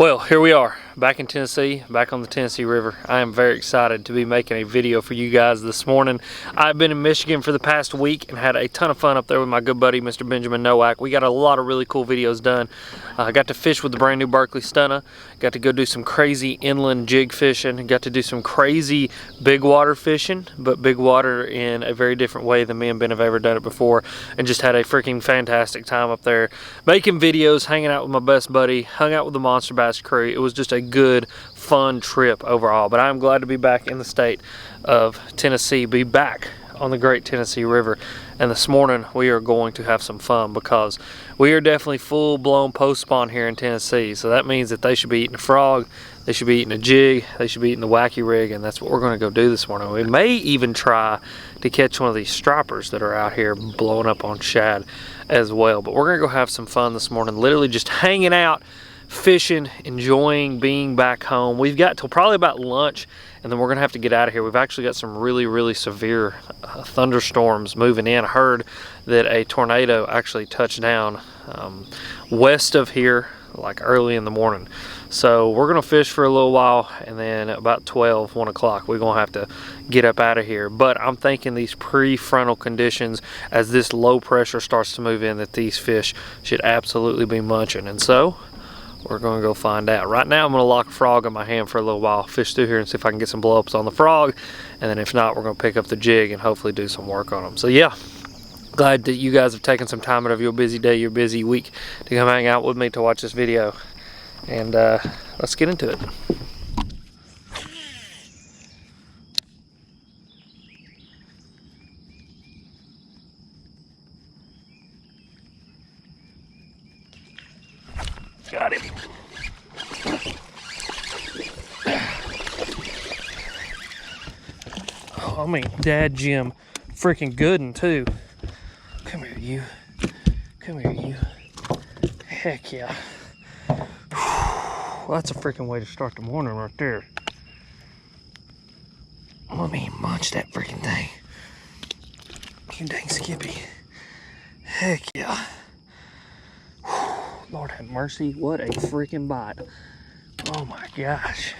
Well, here we are, back in Tennessee, back on the Tennessee River. I am very excited to be making a video for you guys this morning. I've been in Michigan for the past week and had a ton of fun up there with my good buddy, Mr. Benjamin Nowak. We got a lot of really cool videos done. I got to fish with the brand new Berkley Stunner. Got to go do some crazy inland jig fishing. Got to do some crazy big water fishing, but big water in a very different way than me and Ben have ever done it before. And just had a freaking fantastic time up there, making videos, hanging out with my best buddy, hung out with the Monster Bass crew. It was just a good, fun trip overall. But I'm glad to be back in the state of Tennessee, be back on the great Tennessee River. And this morning we are going to have some fun because we are definitely full-blown post-spawn here in Tennessee. So that means that they should be eating a frog, they should be eating a jig, they should be eating the wacky rig, and that's what we're going to go do this morning. We may even try to catch one of these stripers that are out here blowing up on shad as well. But we're going to go have some fun this morning, literally just hanging out, fishing, enjoying being back home. We've got till probably about lunch, and then we're gonna have to get out of here. We've actually got some really severe thunderstorms moving in. I heard that a tornado actually touched down west of here like early in the morning. So we're gonna fish for a little while, and then about 12, 1 o'clock, we're gonna have to get up out of here. But I'm thinking these prefrontal conditions, as this low pressure starts to move in, that these fish should absolutely be munching. And so we're gonna go find out. Right now I'm gonna lock a frog in my hand for a little while, fish through here and see if I can get some blow-ups on the frog, and then if not, we're gonna pick up the jig and hopefully do some work on them. So yeah, glad that you guys have taken some time out of your busy day, your busy week, to come hang out with me to watch this video. And let's get into it. Got him. Oh, I mean, Dad Jim, freaking good one too. Come here, you. Come here, you. Heck yeah. Well, that's a freaking way to start the morning right there. Let me munch that freaking thing. You dang skippy. Heck yeah. Lord have mercy, what a freaking bite. Oh my gosh.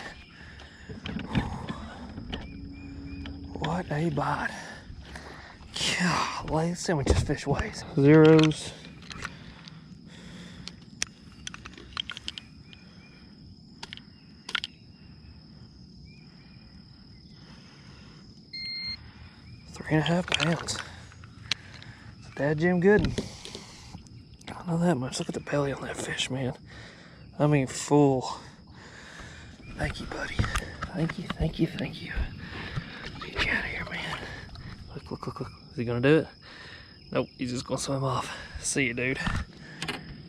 What a bite. Golly, let's see how much this fish weighs. Zeros. Three and a half pounds. Dad Jim Gooden. I know that much. Look at the belly on that fish, man. I mean, full. Thank you, buddy. Thank you, thank you, thank you. Get you out of here, man. Look. Is he gonna do it? Nope, he's just gonna swim off. See you, dude.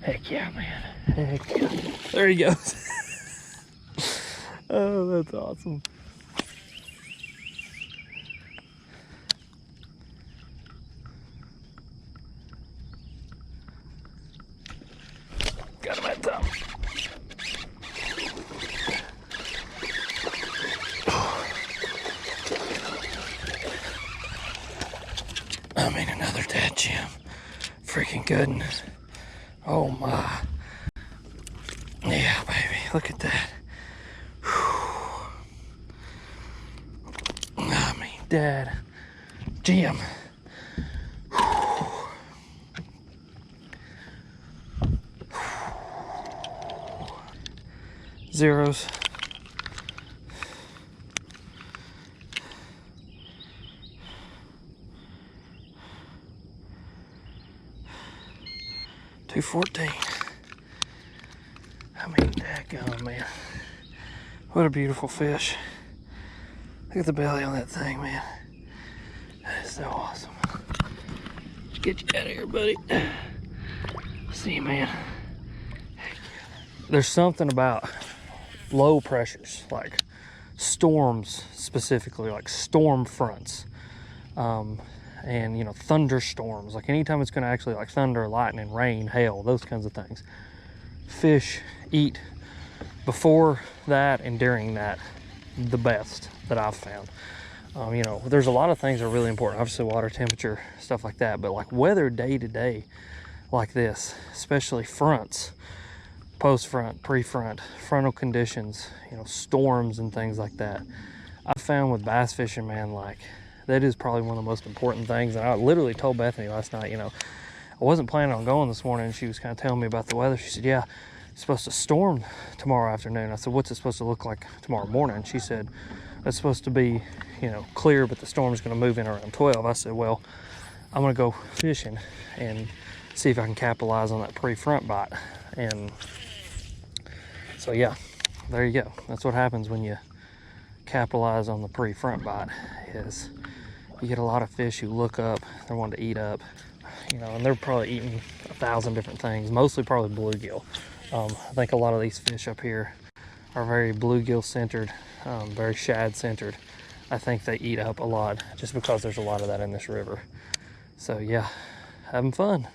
Heck yeah, man. Heck yeah. There he goes. Oh, that's awesome. Got him at the top. I mean, another Dad Jim. Freaking goodness. Oh my. Yeah, baby. Look at that. Whew. I mean, Dad Jim. Zeros. $2.14. I mean, daggone, man. What a beautiful fish. Look at the belly on that thing, man. That is so awesome. Let's get you out of here, buddy. See you, man. There's something about low pressures, like storms specifically, like storm fronts, and you know, thunderstorms, like anytime it's going to actually like thunder, lightning, rain, hail, those kinds of things. Fish eat before that and during that the best that I've found. You know, there's a lot of things that are really important, obviously water temperature, stuff like that, but like weather day to day like this, especially fronts, post front, pre-front, frontal conditions, you know, storms and things like that. I found with bass fishing, man, like that is probably one of the most important things. And I literally told Bethany last night, you know, I wasn't planning on going this morning, and she was kind of telling me about the weather. She said, yeah, it's supposed to storm tomorrow afternoon. I said, what's it supposed to look like tomorrow morning? She said, it's supposed to be, you know, clear, but the storm's going to move in around 12. I said, well, I'm going to go fishing and see if I can capitalize on that pre-front bite. And so, yeah, there you go. That's what happens when you capitalize on the pre-front bite, is you get a lot of fish who look up, they're wanting to eat up, you know, and they're probably eating 1,000 different things, mostly probably bluegill. I think a lot of these fish up here are very bluegill centered, very shad centered. I think they eat up a lot just because there's a lot of that in this river. So yeah, having fun.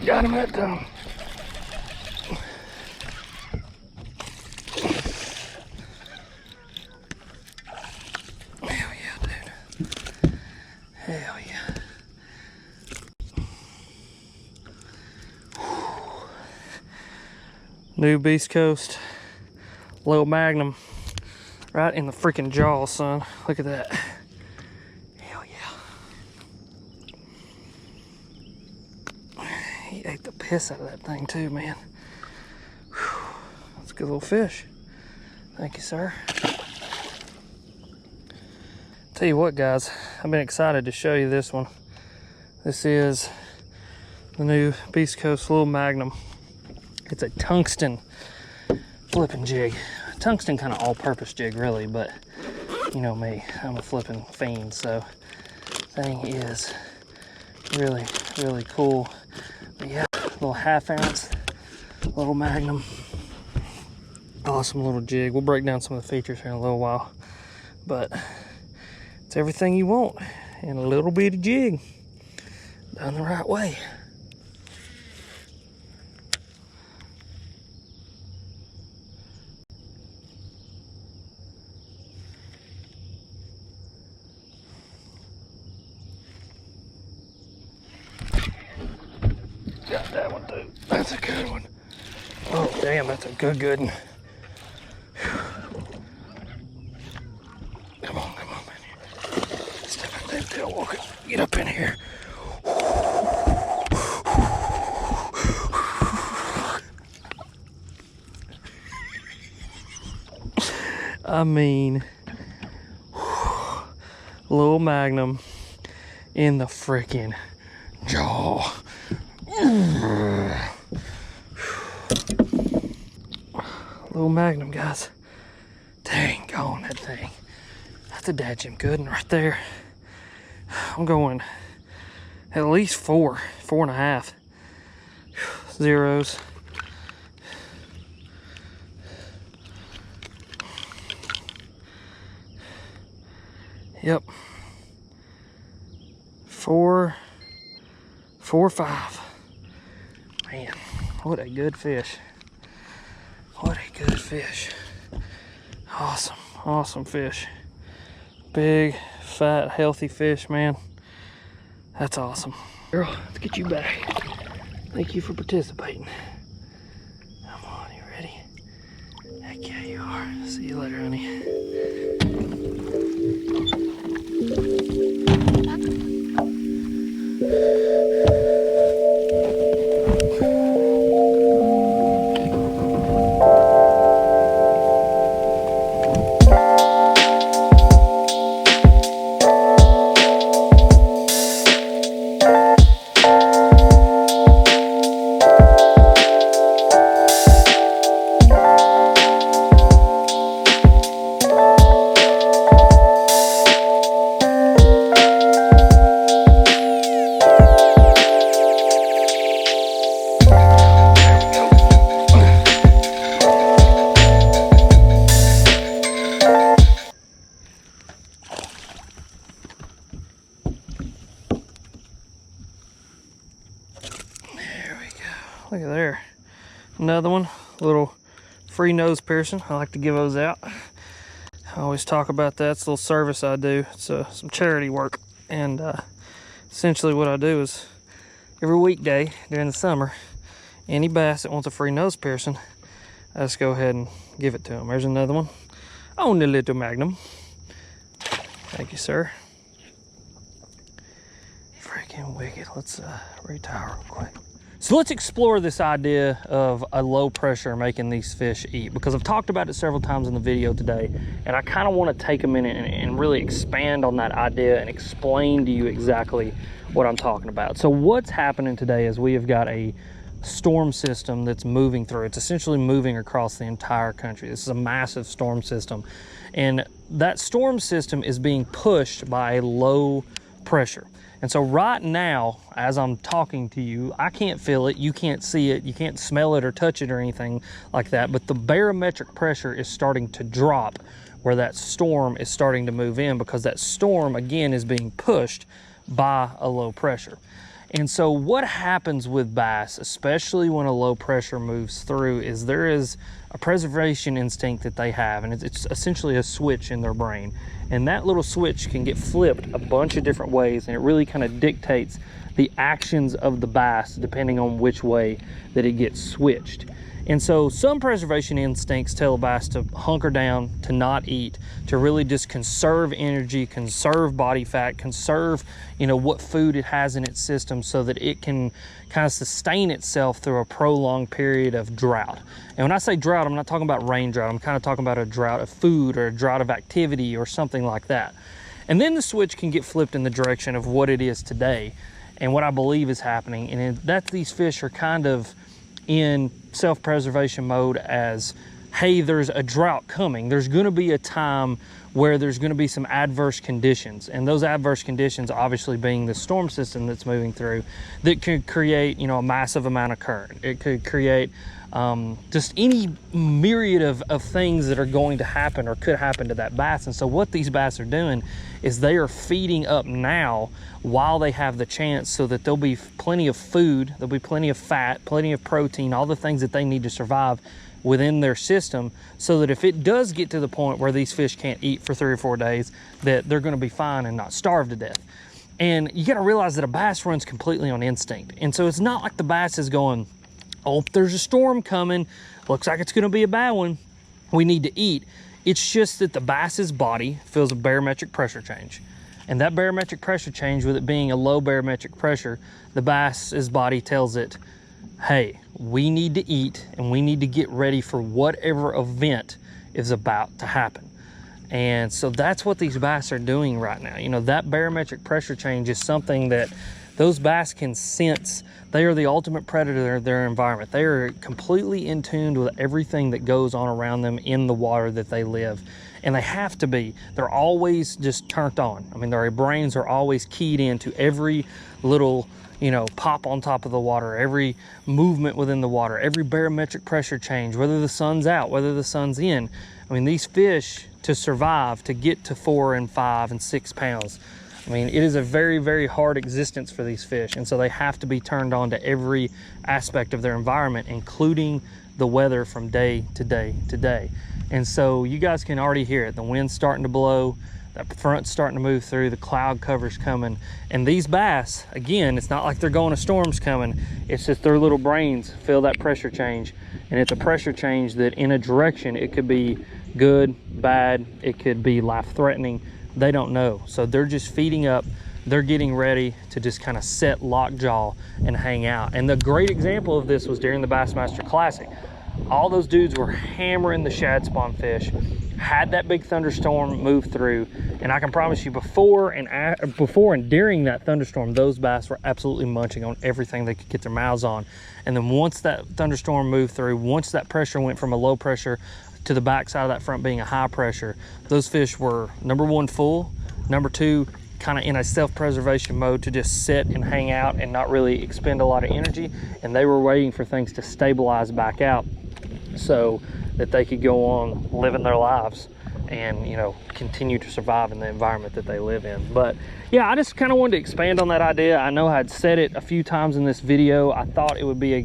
Got him that time. Hell yeah, dude. Hell yeah. New Beast Coast, little Magnum, right in the freaking jaw, son. Look at that. Hell yeah. He ate the piss out of that thing too, man. Whew. That's a good little fish. Thank you, sir. Tell you what, guys, I've been excited to show you this one. This is the new Beast Coast Little Magnum. It's a tungsten flipping jig. Tungsten kind of all-purpose jig, really, but you know me, I'm a flipping fiend, so thing is really, really cool. But yeah, little 1/2 ounce, little Magnum. Awesome little jig. We'll break down some of the features here in a little while, but it's everything you want in a little bitty jig done the right way. Got that one too. That's a good one. Oh damn, that's a good one. Come on, man. Step up that tail walker. Get up in here. I mean, little Magnum in the freaking jaw. Little Magnum, guys. Dang gone, that thing. That's a dadgum good one right there. I'm going at least 4.5 zeros. Yep. 4, 5. Man, what a good fish. What a good fish. Awesome, awesome fish. Big, fat, healthy fish, man. That's awesome. Girl, let's get you back. Thank you for participating. Come on, you ready? Heck yeah, you are. See you later, honey. Look at there. Another one. Little free nose piercing. I like to give those out. I always talk about that. It's a little service I do. It's some charity work. And essentially what I do is every weekday during the summer, any bass that wants a free nose piercing, I just go ahead and give it to them. There's another one on the little Magnum. Thank you, sir. Freaking wicked. Let's retire real quick. So let's explore this idea of a low pressure making these fish eat, because I've talked about it several times in the video today, and I kind of want to take a minute and really expand on that idea and explain to you exactly what I'm talking about. So what's happening today is we have got a storm system that's moving through. It's essentially moving across the entire country. This is a massive storm system, and that storm system is being pushed by a low pressure. And so right now, as I'm talking to you, I can't feel it, you can't see it, you can't smell it or touch it or anything like that, but the barometric pressure is starting to drop where that storm is starting to move in, because that storm, again, is being pushed by a low pressure. And so what happens with bass, especially when a low pressure moves through, is there is a preservation instinct that they have, and it's essentially a switch in their brain. And that little switch can get flipped a bunch of different ways, and it really kind of dictates the actions of the bass depending on which way that it gets switched. And so some preservation instincts tell a bass to hunker down, to not eat, to really just conserve energy, conserve body fat, conserve, you know, what food it has in its system, so that it can kind of sustain itself through a prolonged period of drought. And when I say drought, I'm not talking about rain drought. I'm kind of talking about a drought of food or a drought of activity or something like that. And then the switch can get flipped in the direction of what it is today and what I believe is happening. And that these fish are kind of in self-preservation mode as, hey, there's a drought coming. There's going to be a time where there's going to be some adverse conditions, and those adverse conditions obviously being the storm system that's moving through, that could create, you know, a massive amount of current. It could create just any myriad of things that are going to happen or could happen to that bass. And so what these bass are doing is they are feeding up now while they have the chance, so that there'll be plenty of food, there'll be plenty of fat, plenty of protein, all the things that they need to survive within their system, so that if it does get to the point where these fish can't eat for 3 or 4 days, that they're going to be fine and not starve to death. And you got to realize that a bass runs completely on instinct. And so it's not like the bass is going, oh, there's a storm coming, looks like it's going to be a bad one, we need to eat. It's just that the bass's body feels a barometric pressure change. And that barometric pressure change, with it being a low barometric pressure, the bass's body tells it, hey, we need to eat and we need to get ready for whatever event is about to happen. And so that's what these bass are doing right now. You know, that barometric pressure change is something that those bass can sense. They are the ultimate predator of their environment. They are completely in tune with everything that goes on around them in the water that they live. And they have to be. They're always just turned on. I mean, their brains are always keyed into every little, you know, pop on top of the water, every movement within the water, every barometric pressure change, whether the sun's out, whether the sun's in. I mean, these fish, to survive, to get to 4 and 5 and 6 pounds, I mean, it is a very, very hard existence for these fish. And so they have to be turned on to every aspect of their environment, including the weather from day to day to day. And so you guys can already hear it. The wind's starting to blow, that front's starting to move through, the cloud cover's coming. And these bass, again, it's not like they're going, a storm's coming. It's just their little brains feel that pressure change. And it's a pressure change that in a direction, it could be good, bad, it could be life-threatening. They don't know. So they're just feeding up. They're getting ready to just kind of set lockjaw and hang out. And the great example of this was during the Bassmaster Classic. All those dudes were hammering the shad spawn fish, had that big thunderstorm move through, and I can promise you, before and during that thunderstorm, those bass were absolutely munching on everything they could get their mouths on. And then once that thunderstorm moved through, once that pressure went from a low pressure to the back side of that front being a high pressure, those fish were, number one, full, number two, kind of in a self-preservation mode to just sit and hang out and not really expend a lot of energy. And they were waiting for things to stabilize back out so that they could go on living their lives and, you know, continue to survive in the environment that they live in. But yeah, I just kind of wanted to expand on that idea. I know I'd said it a few times in this video. I thought it would be a,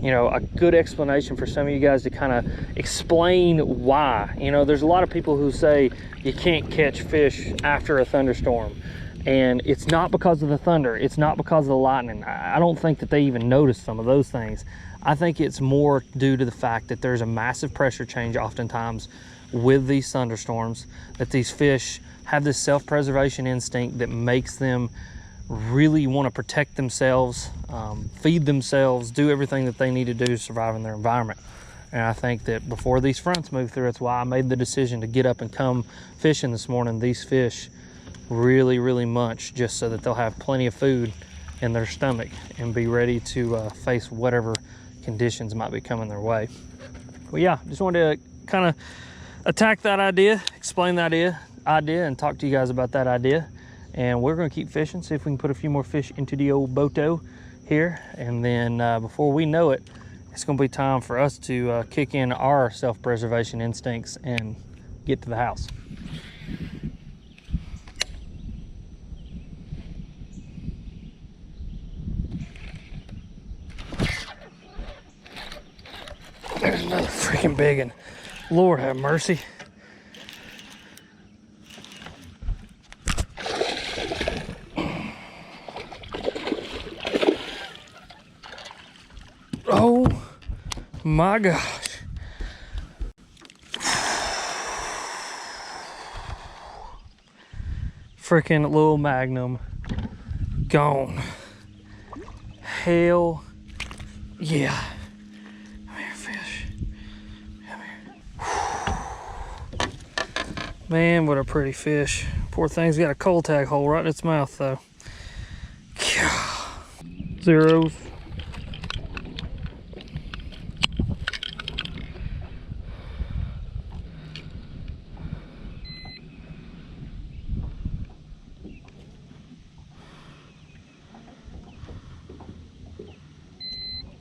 you know, a good explanation for some of you guys to kind of explain why. You know, there's a lot of people who say you can't catch fish after a thunderstorm, and it's not because of the thunder, it's not because of the lightning. I don't think that they even notice some of those things. I think it's more due to the fact that there's a massive pressure change oftentimes with these thunderstorms, that these fish have this self-preservation instinct that makes them really want to protect themselves, feed themselves, do everything that they need to do to survive in their environment. And I think that before these fronts move through, that's why I made the decision to get up and come fishing this morning. These fish really munch just so that they'll have plenty of food in their stomach and be ready to face whatever conditions might be coming their way. Well, yeah, just wanted to kind of attack that idea, explain that idea, and talk to you guys about that idea. And we're going to keep fishing, see if we can put a few more fish into the old boto here. And then before we know it, it's going to be time for us to kick in our self-preservation instincts and get to the house. There's another freaking big one. Lord have mercy. Oh my gosh. Freaking little Magnum gone. Hell yeah. Come here, fish. Come here. Man, what a pretty fish. Poor thing's got a cold tag hole right in its mouth though. Zeros.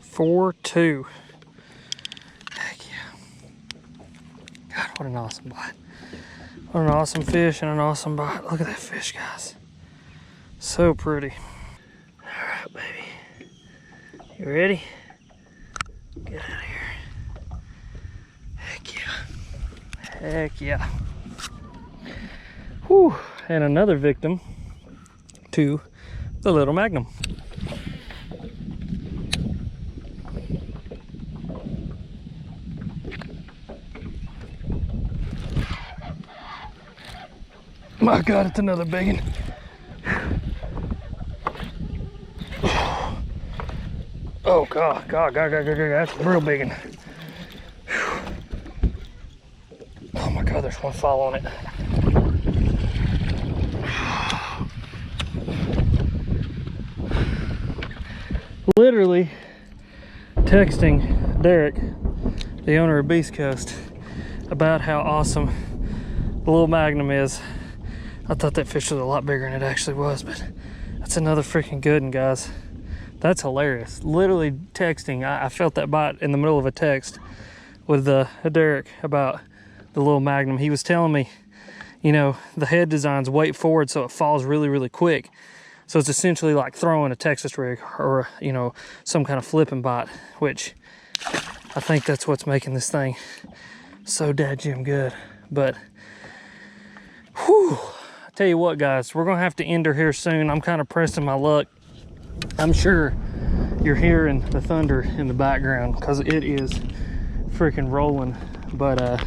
Four, 2. Heck yeah. God, what an awesome bite. What an awesome fish and an awesome bite. Look at that fish, guys. So pretty. All right, baby. You ready? Get out of here. Heck yeah. Heck yeah. Whew. And another victim to the little Magnum. My God, it's another big one. Oh God, that's a real big one. Oh my God, there's one following it. Literally texting Derek, the owner of Beast Coast, about how awesome the little Magnum is. I thought that fish was a lot bigger than it actually was, but that's another freaking good one, guys. That's hilarious. Literally texting. I felt that bite in the middle of a text with Derek about the little Magnum. He was telling me, you know, the head design's weight forward so it falls really quick. So it's essentially like throwing a Texas rig or, you know, some kind of flipping bite, which I think that's what's making this thing so dadgum good. But, whew. Tell you what, guys, we're gonna have to end her here soon. I'm kind of pressing my luck. I'm sure you're hearing the thunder in the background because it is freaking rolling. But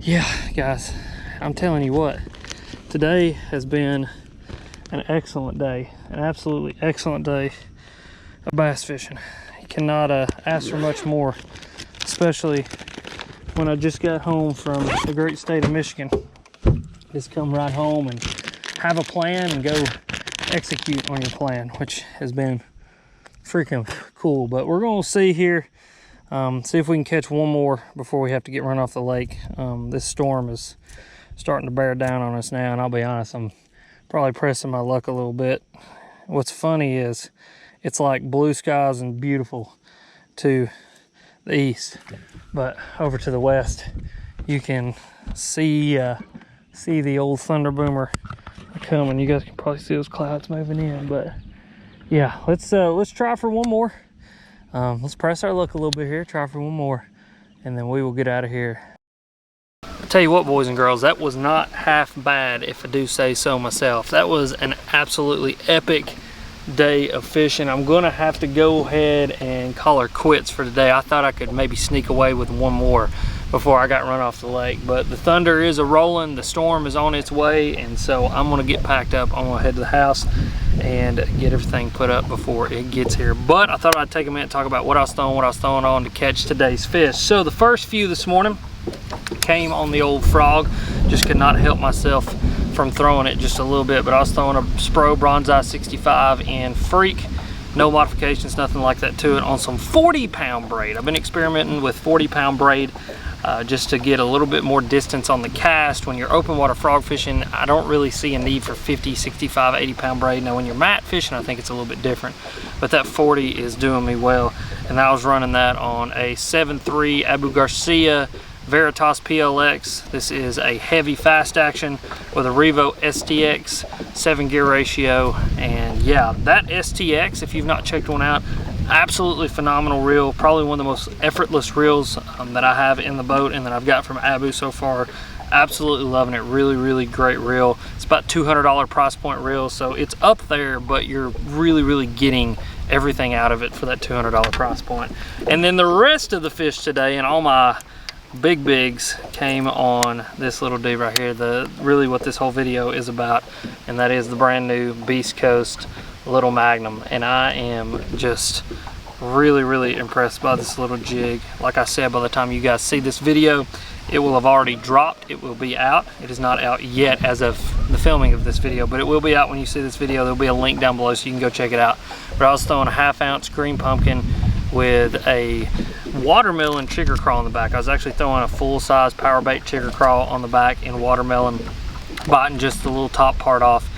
yeah, guys, I'm telling you what, today has been an excellent day, an absolutely excellent day of bass fishing. You cannot ask for much more, especially when I just got home from the great state of Michigan. Just come right home and have a plan and go execute on your plan, which has been freaking cool. But we're gonna see here, see if we can catch one more before we have to get run off the lake. This storm is starting to bear down on us now, and I'll be honest, I'm probably pressing my luck a little bit. What's funny is it's like blue skies and beautiful to the east, but over to the west you can see the old thunder boomer coming. You guys can probably see those clouds moving in, but yeah, let's try for one more. Let's press our luck a little bit here, try for one more, and then we will get out of here. I'll tell you what, boys and girls, that was not half bad, if I do say so myself. That was an absolutely epic day of fishing. I'm gonna have to go ahead and call her quits for today. I thought I could maybe sneak away with one more before I got run off the lake, but the thunder is a-rolling, the storm is on its way, and so I'm gonna get packed up. I'm gonna head to the house and get everything put up before it gets here. But I thought I'd take a minute and talk about what I was throwing on to catch today's fish. So the first few this morning came on the old frog. Just could not help myself from throwing it just a little bit, but I was throwing a Spro Bronzeye 65 in Freak. No modifications, nothing like that to it, on some 40-pound braid. I've been experimenting with 40-pound braid just to get a little bit more distance on the cast. When you're open water frog fishing, I don't really see a need for 50, 65, 80-pound braid. Now when you're mat fishing, I think it's a little bit different, but that 40 is doing me well. And I was running that on a 7.3 Abu Garcia Veritas PLX. This is a heavy fast action with a Revo STX 7-gear ratio, and yeah, that STX, if you've not checked one out, absolutely phenomenal reel. Probably one of the most effortless reels that I have in the boat and that I've got from Abu so far. Absolutely loving it. Really great reel. It's about $200 price point reel, so it's up there, but you're really getting everything out of it for that $200 price point. And then the rest of the fish today, and all my big bigs, came on this little dude right here, really what this whole video is about, and that is the brand new Beast Coast Little Magnum. And I am just really impressed by this little jig. Like I said, by the time you guys see this video, it will have already dropped. It will be out. It is not out yet as of the filming of this video, but it will be out when you see this video. There'll be a link down below so you can go check it out. But I was throwing a 1/2 ounce green pumpkin with a watermelon chigger crawl on the back. I was actually throwing a full-size power bait chigger crawl on the back in watermelon, biting just the little top part off.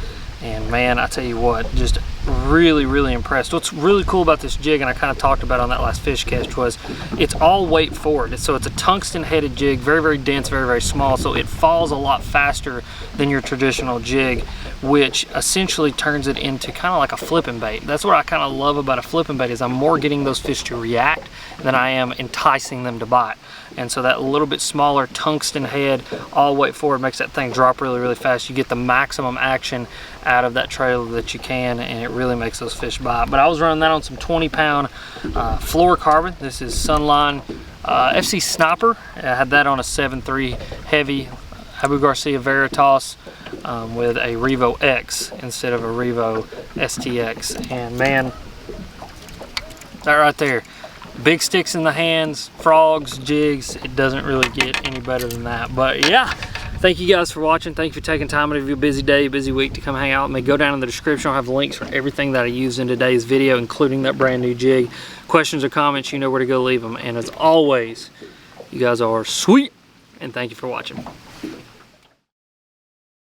And man, I tell you what, just really impressed. What's really cool about this jig, and I kind of talked about on that last fish catch, was it's all weight forward. So it's a tungsten headed jig, very dense, very small, so it falls a lot faster than your traditional jig, which essentially turns it into kind of like a flipping bait. That's what I kind of love about a flipping bait, is I'm more getting those fish to react than I am enticing them to bite. And so that little bit smaller tungsten head, all weight forward, makes that thing drop really fast. You get the maximum action out of that trailer that you can, and it really makes those fish bite. But I was running that on some 20-pound fluorocarbon. This is Sunline FC Sniper. I had that on a 7.3 heavy Abu Garcia Veritas with a Revo X instead of a Revo STX. And man, that right there, big sticks in the hands, frogs, jigs, it doesn't really get any better than that. But yeah, thank you guys for watching. Thank you for taking time out of your busy day, busy week to come hang out with me. Go down in the description. I'll have links for everything that I used in today's video, including that brand new jig. Questions or comments, you know where to go leave them. And as always, you guys are sweet, and thank you for watching.